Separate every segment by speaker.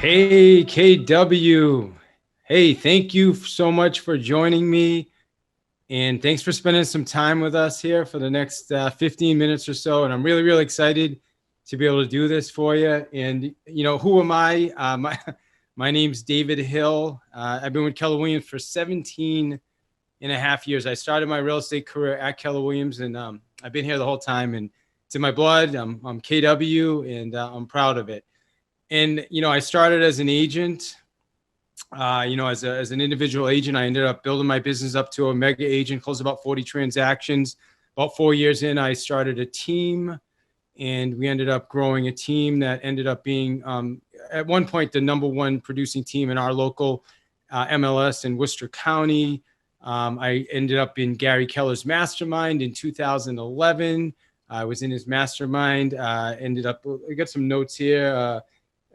Speaker 1: Hey, KW. Hey, thank you so much for joining me. And thanks for spending some time with us here for the next 15 minutes or so. And I'm really, really excited to be able to do this for you. And, who am I? My name's David Hill. I've been with Keller Williams for 17 and a half years. I started my real estate career at Keller Williams, and I've been here the whole time. And it's in my blood. I'm KW, and I'm proud of it. And I started as an agent. As an individual agent, I ended up building my business up to a mega agent, closed about 40 transactions. About 4 years in, I started a team, and we ended up growing a team that ended up being, at one point, the number one producing team in our local MLS in Worcester County. I ended up in Gary Keller's mastermind in 2011. I was in his mastermind. Ended up, I got some notes here.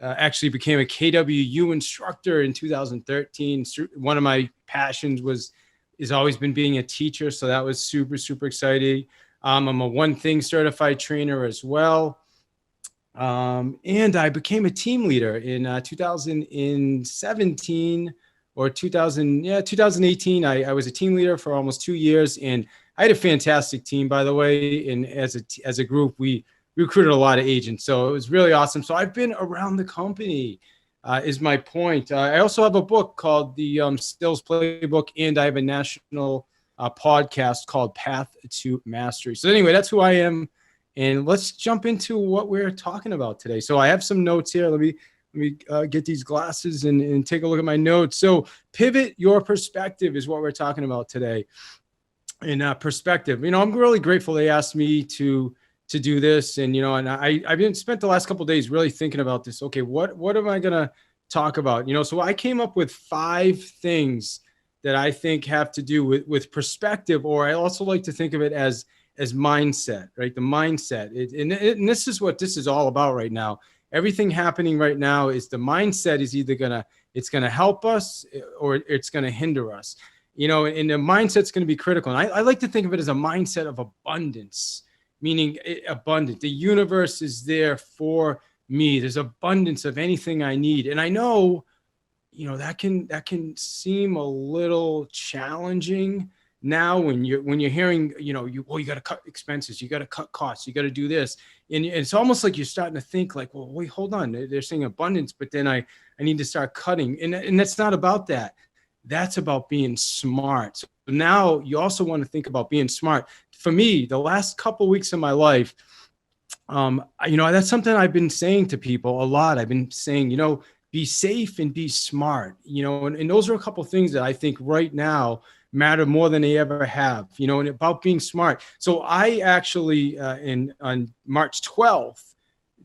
Speaker 1: Actually became a KWU instructor in 2013. One of my passions is always been being a teacher. So that was super, super exciting. I'm a One Thing certified trainer as well. And I became a team leader in 2017 or 2018. I was a team leader for almost 2 years, and I had a fantastic team, by the way. And as a group, we recruited a lot of agents. So it was really awesome. So I've been around the company, is my point. I also have a book called the Stills Playbook, and I have a national podcast called Path to Mastery. So anyway, that's who I am. And let's jump into what we're talking about today. So I have some notes here. Let me get these glasses and take a look at my notes. So pivot your perspective is what we're talking about today. And perspective, I'm really grateful they asked me to do this. And, I've been spent the last couple of days really thinking about this. Okay, what am I going to talk about? So I came up with 5 things that I think have to do with perspective, or I also like to think of it as mindset, right? The mindset. And this is what this is all about right now. Everything happening right now is the mindset is either it's going to help us or it's going to hinder us, and the mindset's going to be critical. And I like to think of it as a mindset of abundance, meaning abundant. The universe is there for me. There's abundance of anything I need. And I know, that can seem a little challenging now when you're hearing, you got to cut expenses, you got to cut costs, you got to do this. And it's almost like you're starting to think like, well, wait, hold on. They're saying abundance, but then I need to start cutting. And that's not about that. That's about being smart. So now you also want to think about being smart. For me, the last couple of weeks of my life, that's something I've been saying to people a lot. I've been saying, be safe and be smart, and those are a couple of things that I think right now matter more than they ever have, and about being smart. So I actually, on March 12th,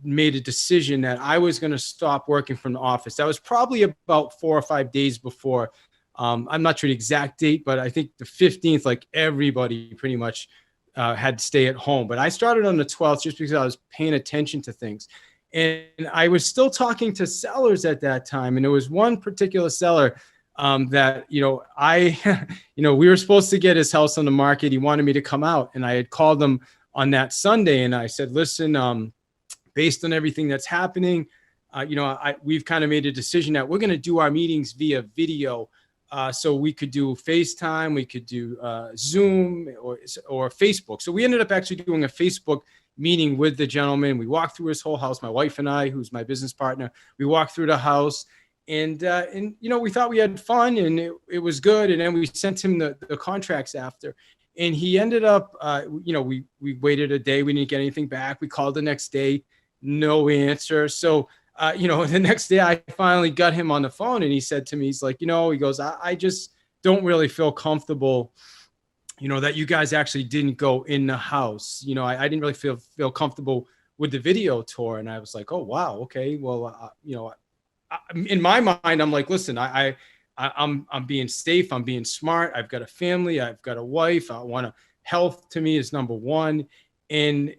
Speaker 1: made a decision that I was going to stop working from the office. That was probably about 4 or 5 days before. I'm not sure the exact date, but I think the 15th, like everybody pretty much had to stay at home. But I started on the 12th just because I was paying attention to things. And I was still talking to sellers at that time. And there was one particular seller that, we were supposed to get his house on the market. He wanted me to come out. And I had called him on that Sunday. And I said, listen, based on everything that's happening, we've kind of made a decision that we're going to do our meetings via video. So we could do FaceTime, we could do Zoom or Facebook. So we ended up actually doing a Facebook meeting with the gentleman. We walked through his whole house, my wife and I, who's my business partner. We walked through the house, and we thought we had fun, and it was good. And then we sent him the contracts after, and he ended up, we waited a day, we didn't get anything back. We called the next day, no answer. So the next day I finally got him on the phone, and he said to me, he's like, he goes, I just don't really feel comfortable, that you guys actually didn't go in the house. I didn't really feel comfortable with the video tour. And I was like, oh, wow. Okay. Well, in my mind, I'm like, listen, I'm being safe. I'm being smart. I've got a family. I've got a wife. Health to me is number one. And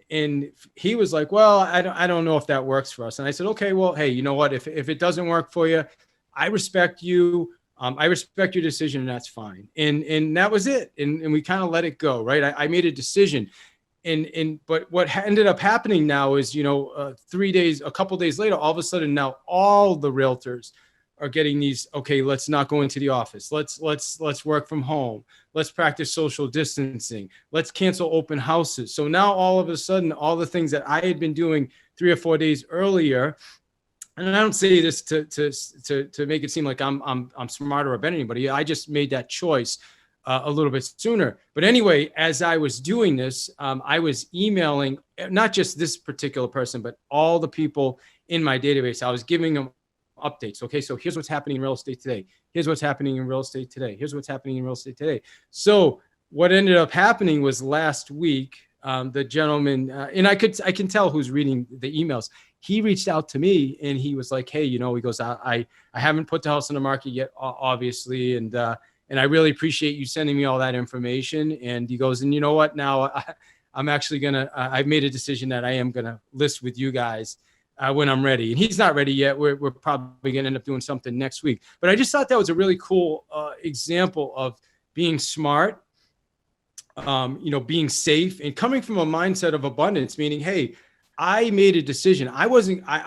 Speaker 1: he was like, well, I don't know if that works for us. And I said, okay, well, hey, you know what? If it doesn't work for you, I respect you. I respect your decision, and that's fine. And that was it. And we kind of let it go, right? I made a decision. But what ended up happening now is, a couple days later, all of a sudden now all the realtors are getting these, okay, let's not go into the office. Let's work from home. Let's practice social distancing. Let's cancel open houses. So now all of a sudden, all the things that I had been doing 3 or 4 days earlier, and I don't say this to make it seem like I'm smarter or better than anybody. I just made that choice a little bit sooner. But anyway, as I was doing this, I was emailing not just this particular person, but all the people in my database. I was giving them updates. Okay, so here's what's happening in real estate today. Here's what's happening in real estate today. Here's what's happening in real estate today. So what ended up happening was last week, the gentleman, and I can tell who's reading the emails. He reached out to me and he was like, hey, he goes, I haven't put the house on the market yet, obviously. And I really appreciate you sending me all that information. And he goes, and you know what, now I'm actually I've made a decision that I am going to list with you guys when I'm ready. And he's not ready yet. We're probably going to end up doing something next week. But I just thought that was a really cool example of being smart, being safe, and coming from a mindset of abundance, meaning, hey, I made a decision. I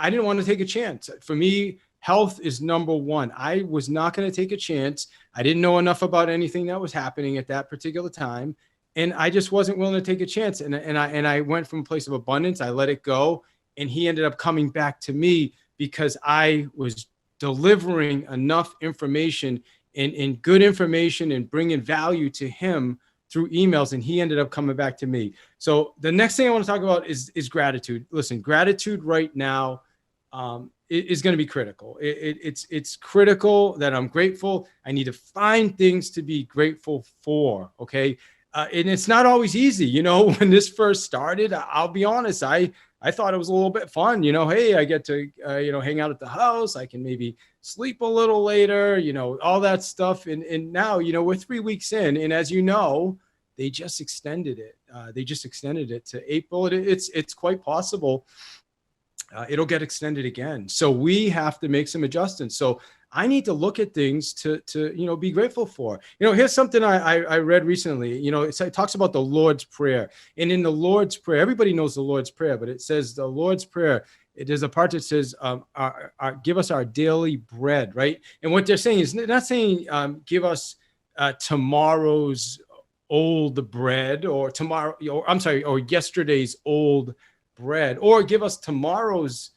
Speaker 1: didn't want to take a chance. For me, health is number one. I was not going to take a chance. I didn't know enough about anything that was happening at that particular time. And I just wasn't willing to take a chance. And I went from a place of abundance. I let it go. And he ended up coming back to me because I was delivering enough information and good information and bringing value to him through emails, and he ended up coming back to me. So the next thing I want to talk about is gratitude. Listen, gratitude right now is going to be critical. It's critical that I'm grateful. I need to find things to be grateful for. Okay. And it's not always easy. When this first started, I'll be honest, I thought it was a little bit fun. Hey, I get to, hang out at the house. I can maybe sleep a little later, all that stuff. And now, we're 3 weeks in. And as you know, they just extended it. To April. It's quite possible it'll get extended again. So we have to make some adjustments. So I need to look at things to be grateful for. Here's something I read recently. It talks about the Lord's Prayer. And in the Lord's Prayer, everybody knows the Lord's Prayer, but it says the Lord's Prayer, there's a part that says, give us our daily bread, right? And what they're saying is, they're not saying give us tomorrow's old bread or or yesterday's old bread, or give us tomorrow's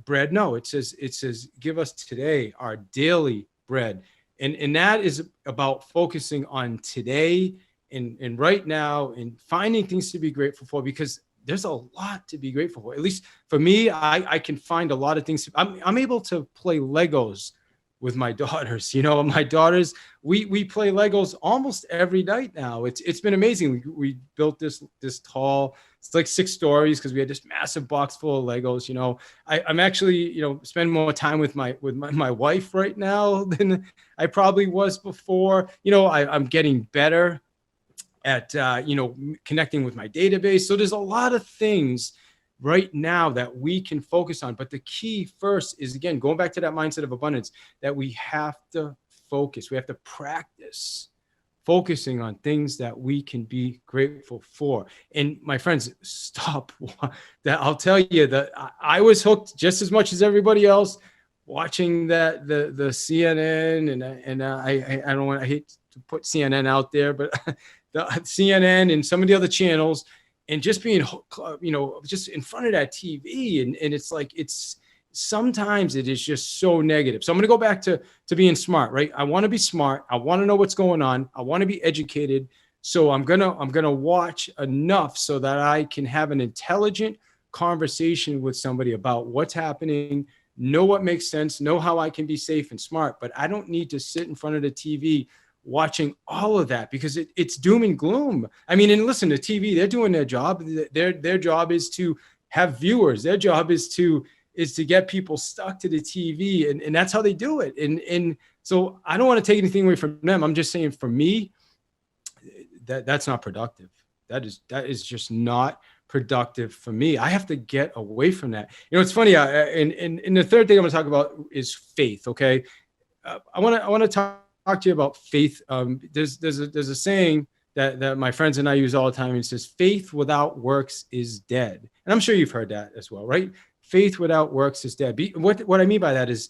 Speaker 1: bread. No, it says give us today our daily bread. And that is about focusing on today and right now and finding things to be grateful for, because there's a lot to be grateful for. At least for me, I can find a lot of things. I'm able to play Legos with my daughters. My daughters, we play Legos almost every night now. It's been amazing. We built this tall, it's like 6 stories because we had this massive box full of Legos. I'm actually, spending more time with my wife right now than I probably was before. I'm getting better at, connecting with my database. So there's a lot of things right now that we can focus on. But the key first is, again, going back to that mindset of abundance, that we have to focus. We have to practice focusing on things that we can be grateful for. And my friends, stop that. I'll tell you that I was hooked just as much as everybody else watching the CNN I hate to put CNN out there, but the CNN and some of the other channels, and just being, just in front of that TV. And it's like, sometimes it is just so negative. So I'm going to go back to being smart, right? I want to be smart. I want to know what's going on. I want to be educated. So I'm going to watch enough so that I can have an intelligent conversation with somebody about what's happening, know what makes sense, know how I can be safe and smart. But I don't need to sit in front of the TV watching all of that, because it's doom and gloom. I mean, and listen, the TV, they're doing their job. Their job is to have viewers. Their job is to get people stuck to the TV, and that's how they do it. And so I don't want to take anything away from them. I'm just saying, for me, that's not productive. That is just not productive for me. I have to get away from that. It's funny. And the third thing I'm going to talk about is faith. Okay. I want to talk to you about faith. There's a saying that my friends and I use all the time. It says, faith without works is dead. And I'm sure you've heard that as well, right? Faith without works is dead. What I mean by that is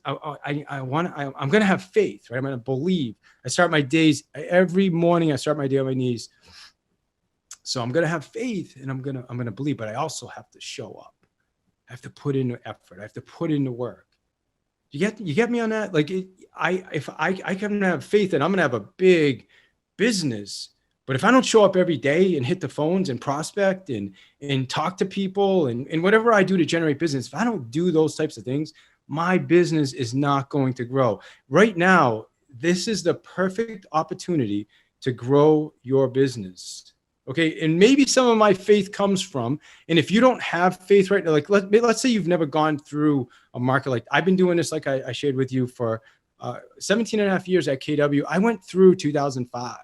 Speaker 1: I'm going to have faith, right? I'm going to believe. I start my days every morning. I start my day on my knees. So I'm going to have faith and I'm going to believe, but I also have to show up. I have to put in the effort. I have to put in the work. You get me on that? Like if I can have faith and I'm going to have a big business, but if I don't show up every day and hit the phones and prospect and talk to people and whatever I do to generate business, if I don't do those types of things, my business is not going to grow. Right now, this is the perfect opportunity to grow your business. Okay. And maybe some of my faith comes from, and if you don't have faith right now, like let's say you've never gone through a market like I've been doing this, like I shared with you for 17 and a half years at KW. I went through 2005,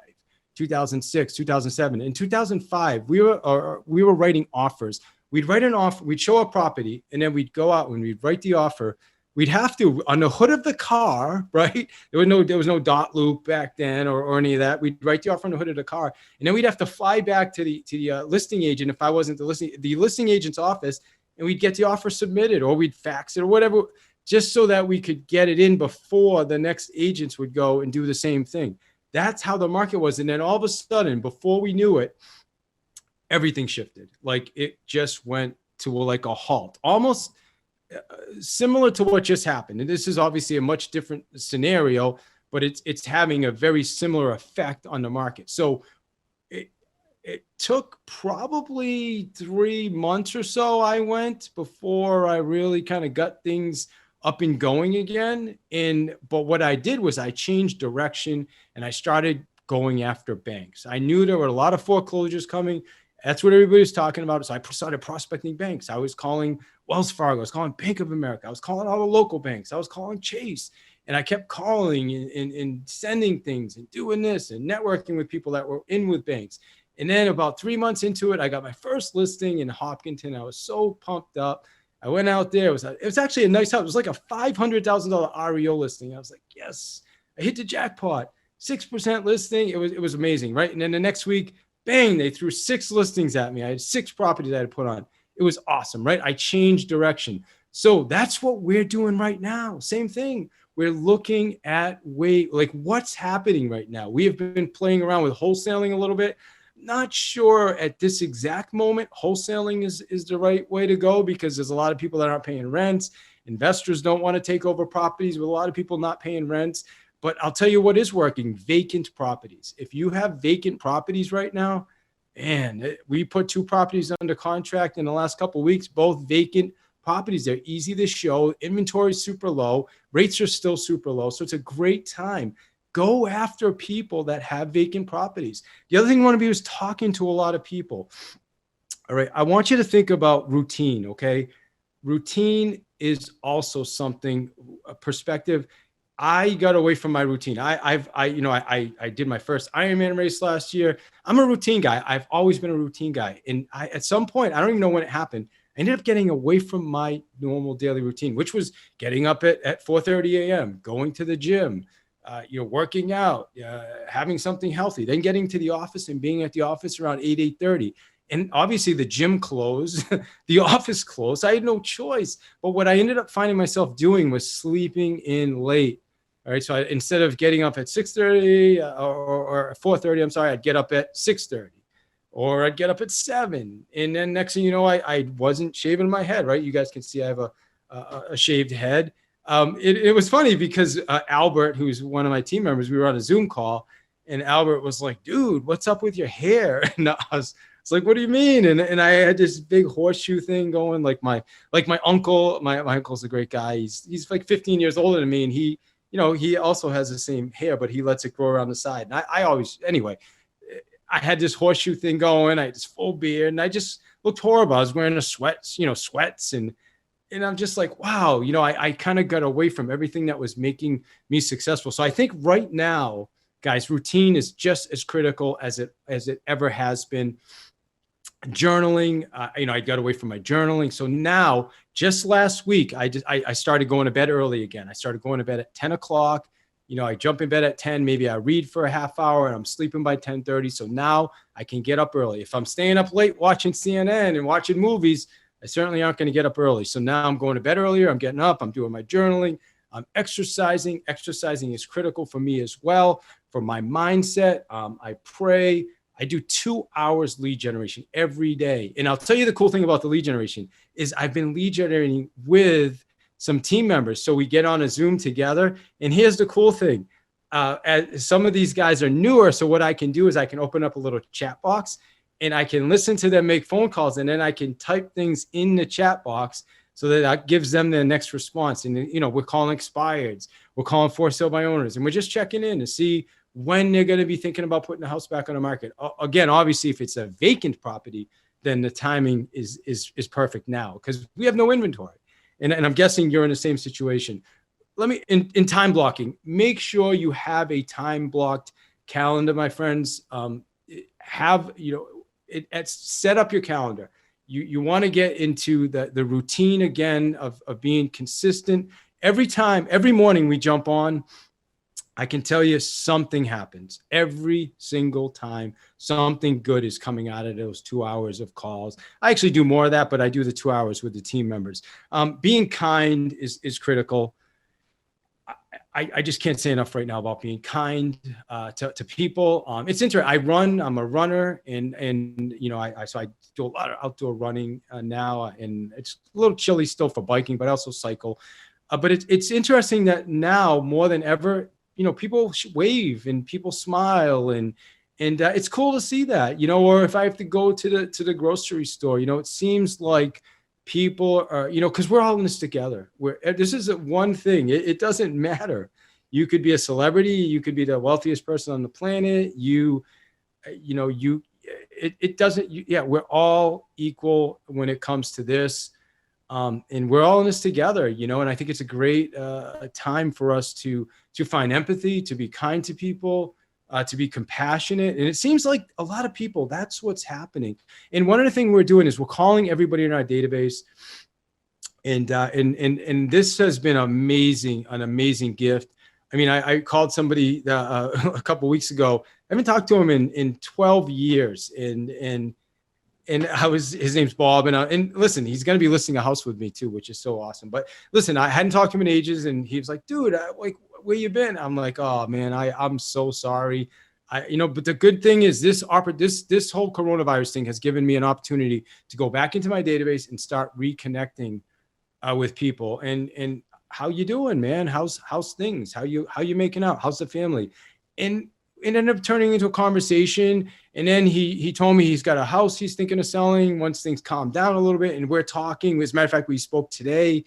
Speaker 1: 2006, 2007. In 2005, we were writing offers. We'd write an offer, we'd show a property, and then we'd go out and we'd write the offer. We'd have to, on the hood of the car, right? There was no dot loop back then or any of that. We'd write the offer on the hood of the car, and then we'd have to fly back to the listing agent if I wasn't the listing agent's office, and we'd get the offer submitted, or we'd fax it or whatever, just so that we could get it in before the next agents would go and do the same thing. That's how the market was. And then all of a sudden, before we knew it, everything shifted. Like it just went to like a halt, almost similar to what just happened. And this is obviously a much different scenario, but it's having a very similar effect on the market. So it took probably 3 months or so I went before I really kind of got things up and going again. But what I did was I changed direction and I started going after banks. I knew there were a lot of foreclosures coming. That's what everybody was talking about. So I started prospecting banks. I was calling Wells Fargo. I was calling Bank of America. I was calling all the local banks. I was calling Chase. And I kept calling and sending things and doing this and networking with people that were in with banks. And then about 3 months into it, I got my first listing in Hopkinton. I was so pumped up. I went out there. It was actually a nice house. It was like a $500,000 REO listing. I was like, yes, I hit the jackpot. 6% listing. It was amazing, right? And then the next week, bang, they threw 6 listings at me. I had 6 properties I had to put on. It was awesome, right? I changed direction. So that's what we're doing right now. Same thing. We're looking at what's happening right now. We have been playing around with wholesaling a little bit. Not sure at this exact moment wholesaling is the right way to go, because there's a lot of people that aren't paying rents. Investors don't want to take over properties with a lot of people not paying rents. But I'll tell you what is working: vacant properties. If you have vacant properties right now, man, we put 2 properties under contract in the last couple of weeks, both vacant properties. They're easy to show. Inventory is super low. Rates are still super low. So it's a great time. Go after people that have vacant properties. The other thing I want to be is talking to a lot of people. All right. I want you to think about routine. Okay. Routine is also something, a perspective. I got away from my routine. I did my first Ironman race last year. I'm a routine guy. I've always been a routine guy. And at some point, I don't even know when it happened, I ended up getting away from my normal daily routine, which was getting up at 4:30 a.m., going to the gym, working out, having something healthy, then getting to the office and being at the office around 8:30. And obviously the gym closed, the office closed. I had no choice. But what I ended up finding myself doing was sleeping in late. All right. So instead of getting up at 6:30 or 4:30, I'm sorry, I'd get up at 6:30, or I'd get up at 7. And then next thing you know, I wasn't shaving my head, right? You guys can see I have a shaved head. It was funny because Albert, who's one of my team members, we were on a Zoom call, and Albert was like, dude, what's up with your hair? And I was like, what do you mean? And I had this big horseshoe thing going, like my uncle. My uncle's a great guy. He's like 15 years older than me, and he also has the same hair, but he lets it grow around the side. And I always, anyway, I had this horseshoe thing going. I had this full beard, and I just looked horrible. I was wearing sweats, and I'm just like, wow, I kind of got away from everything that was making me successful. So I think right now, guys, routine is just as critical as it ever has been. Journaling, I got away from my journaling. So now, just last week, I started going to bed early again. I started going to bed at 10 o'clock. I jump in bed at 10, maybe I read for a half hour and I'm sleeping by 10:30. So now I can get up early. If I'm staying up late watching CNN and watching movies, I certainly aren't going to get up early. So now I'm going to bed earlier. I'm getting up. I'm doing my journaling. I'm exercising. Exercising is critical for me as well, for my mindset. I pray. I do 2 hours lead generation every day. And I'll tell you the cool thing about the lead generation is I've been lead generating with some team members. So we get on a Zoom together. And here's the cool thing. As some of these guys are newer. So what I can do is I can open up a little chat box and I can listen to them make phone calls, and then I can type things in the chat box so that gives them their next response. And, we're calling expireds, we're calling for sale by owners, and we're just checking in to see when they're going to be thinking about putting the house back on the market. Again, obviously, if it's a vacant property, then the timing is perfect now because we have no inventory. And I'm guessing you're in the same situation. Let me, in time blocking, make sure you have a time blocked calendar, my friends. Set up your calendar. You want to get into the routine again of being consistent. Every morning we jump on, I can tell you something happens. Every single time something good is coming out of those 2 hours of calls. I actually do more of that, but I do the 2 hours with the team members. Being kind is critical. I just can't say enough right now about being kind to people. It's interesting. I'm a runner, and I do a lot of outdoor running now, and it's a little chilly still for biking, but I also cycle. But it's interesting that now more than ever, people wave and people smile, and it's cool to see that. Or if I have to go to the grocery store, it seems like people are, because we're all in this together. This is one thing. It doesn't matter. You could be a celebrity. You could be the wealthiest person on the planet. It doesn't. We're all equal when it comes to this, and we're all in this together. And I think it's a great time for us to find empathy, to be kind to people, to be compassionate. And it seems like a lot of people, that's what's happening. And one of the things we're doing is we're calling everybody in our database. And this has been an amazing gift. I mean, I called somebody a couple of weeks ago. I haven't talked to him in 12 years. And his name's Bob. And listen, he's going to be listing a house with me too, which is so awesome. But listen, I hadn't talked to him in ages. And he was like, dude, where you been? I'm like, oh man, I'm so sorry. But the good thing is this whole coronavirus thing has given me an opportunity to go back into my database and start reconnecting with people. And how you doing, man? How's things? How you making out? How's the family? And it ended up turning into a conversation. And then he told me he's got a house he's thinking of selling once things calm down a little bit. And we're talking. As a matter of fact, we spoke today.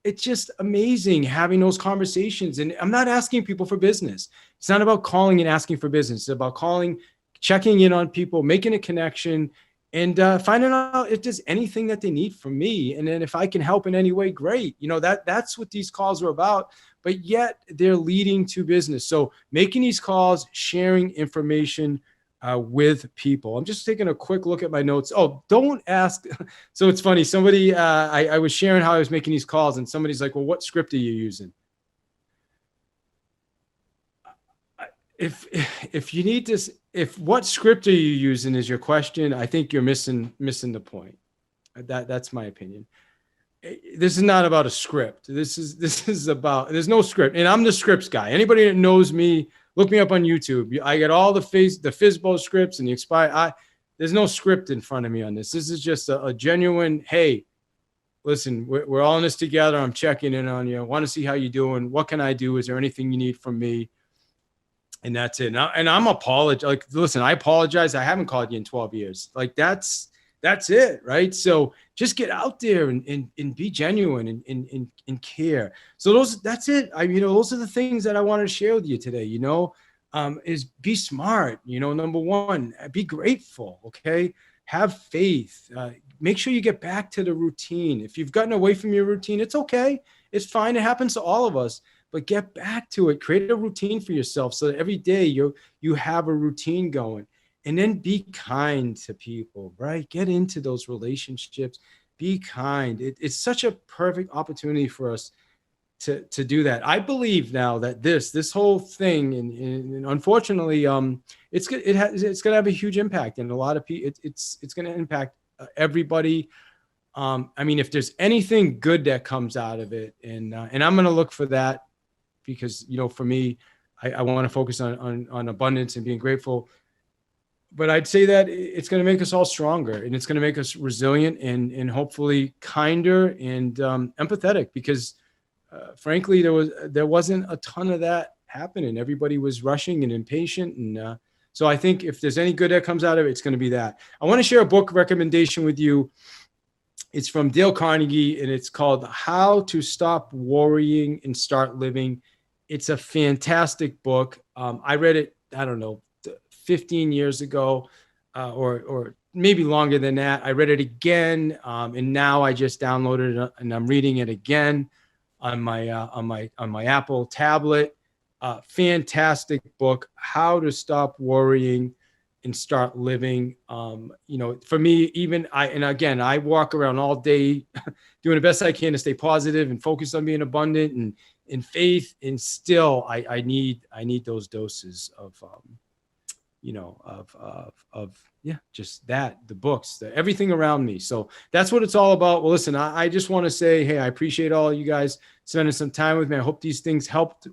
Speaker 1: It's just amazing having those conversations. And I'm not asking people for business. It's not about calling and asking for business. It's about calling, checking in on people, making a connection, and finding out if there's anything that they need from me. And then if I can help in any way, great. That's what these calls are about. But yet they're leading to business. So making these calls, sharing information with people. I'm just taking a quick look at my notes. Oh, don't ask. So it's funny. Somebody, I was sharing how I was making these calls, and somebody's like, well, what script are you using? If you need this, if what script are you using is your question, I think you're missing the point. That's my opinion. This is not about a script. This is about, there's no script. And I'm the scripts guy. Anybody that knows me, look me up on YouTube. I get all the FISBO scripts and the expire. There's no script in front of me on this. This is just a genuine, hey, listen, we're all in this together. I'm checking in on you. I want to see how you're doing. What can I do? Is there anything you need from me? And that's it. And I'm apologize. Like, listen, I apologize. I haven't called you in 12 years. Like that's it. Right. So just get out there and be genuine and care. So that's it. Those are the things that I wanted to share with you today, is be smart, number one, be grateful. Okay. Have faith, make sure you get back to the routine. If you've gotten away from your routine, it's okay. It's fine. It happens to all of us. But get back to it. Create a routine for yourself so that every day you have a routine going. And then be kind to people, right? Get into those relationships. Be kind. It's such a perfect opportunity for us to do that. I believe now that this whole thing, and unfortunately, it's going to have a huge impact, and a lot of people. It's going to impact everybody. I mean, if there's anything good that comes out of it, and I'm going to look for that, because for me, I want to focus on abundance and being grateful. But I'd say that it's going to make us all stronger, and it's going to make us resilient and hopefully kinder and empathetic, because frankly, there wasn't a ton of that happening. Everybody was rushing and impatient. And so I think if there's any good that comes out of it, it's going to be that. I want to share a book recommendation with you. It's from Dale Carnegie, and it's called How to Stop Worrying and Start Living. It's a fantastic book. I read it, I don't know, 15 years ago, or maybe longer than that. I read it again, and now I just downloaded it and I'm reading it again on my Apple tablet. Fantastic book, How to Stop Worrying and Start Living. For me, even I walk around all day doing the best I can to stay positive and focus on being abundant and in faith. And still, I need those doses of just that, the books, everything around me. So that's what it's all about. Well, listen, I just want to say, hey, I appreciate all you guys spending some time with me. I hope these things helped,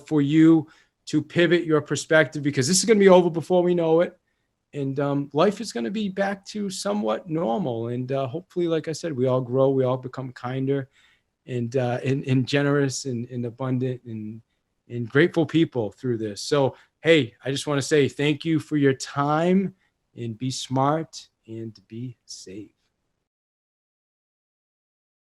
Speaker 1: for you to pivot your perspective, because this is going to be over before we know it. And life is going to be back to somewhat normal. And hopefully, like I said, we all grow, we all become kinder and generous and abundant and grateful people through this. So, hey, I just want to say thank you for your time, and be smart and be safe.